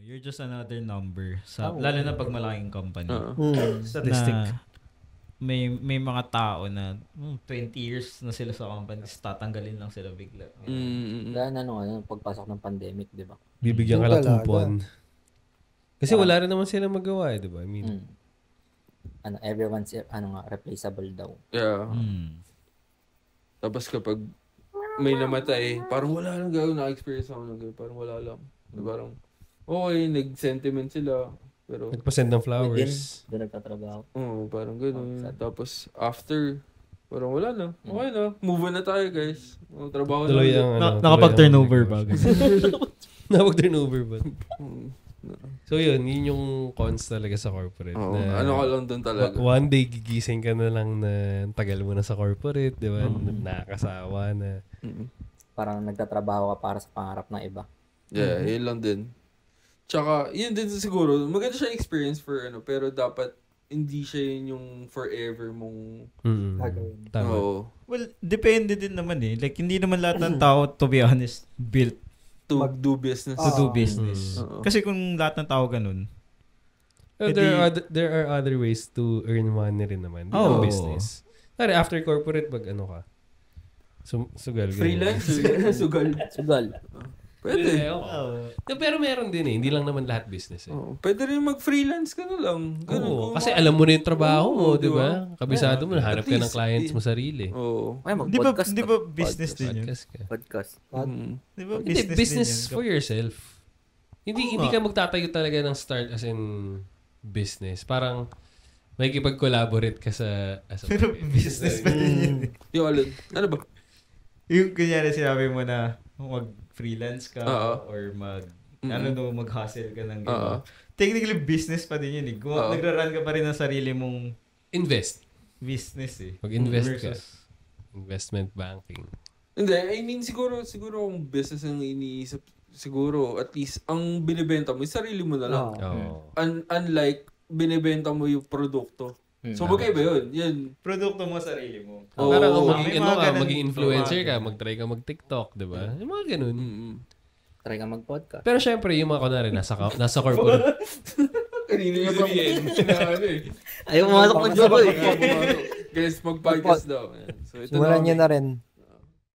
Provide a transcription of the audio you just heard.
You're just another number. Lalo na pag malaking company. Statistic. Na may mga tao na 20 years na sila sa company, tatanggalin lang sila bigla. Kaya pagpasok ng pandemic, di ba? Bibigyan ka lang coupon. Kasi wala rin naman sila magawa, di ba? I mean, everyone's replaceable daw. Yeah. Tapos kapag may namatay, parang wala lang gawin. Na-experience ako ng gawin. Parang wala lang. Parang, okay, nag-sentiment sila. Pero nagpasend ng flowers. Doon nagtatrabaho. Oo, parang gano'n. Tapos, after, parang wala na. Okay na. Move on na tayo, guys. Trabaho tuloy na. Nakapag-turnover ba? Nakapag-turnover ba? So yun yung cons talaga sa corporate. Oo, ano ka lang doon talaga. One day gigising ka na lang na tagal mo na sa corporate, di ba? Nakakasawa na. Parang nagtatrabaho ka para sa pangarap ng iba. Yeah, yun lang din. Tsaka, yun din siguro, maganda siya experience for pero dapat hindi siya yun yung forever mong gagawin. Oo. Well, depende din naman eh. Like, hindi naman lahat ng tao, to be honest, built to do business. To do business. Kasi kung lahat ng tao ganun, there are other ways to earn money rin naman. Business. Tari, after corporate, ka? Sugal. Freelance? Sugal. Pwede. Pero meron din eh. Hindi lang naman lahat business eh. Pwede rin mag-freelance ka na lang. Kasi alam mo na yung trabaho mo, di ba? Kabisado mo, nahanap ka ng clients mo sarili. Di ba business din yun? Podcast. Di ba business for yourself. Hindi ka magtatayo talaga ng start as in business. Parang may kipag-collaborate ka sa pero business pa din yun. Yung alin? Ano ba? Yung kunyari sinabi mo na mag-freelance ka or mag-hustle ka ng gano'n. Technically, business pa din yun eh. Nagra-run ka pa rin ng sarili mong business eh. Mag-invest ka. Investment banking. Hindi, I mean, siguro kung business ang iniisip, siguro, at least, ang binibenta mo, yung sarili mo na lang. Unlike, binibenta mo yung produkto. So, magkaiba yun. Yan. Produkto mo, sarili mo. Parang maging influencer ka, mag-try ka mag-TikTok, di ba? Yung mga ganun. Try ka mag-podcast. Pero syempre, yung mga kunwari, nasa corporate. Kanina yung sabihin. Ayaw pumasok ng job eh. Guys, mag-podcast daw. Simulan nyo na rin.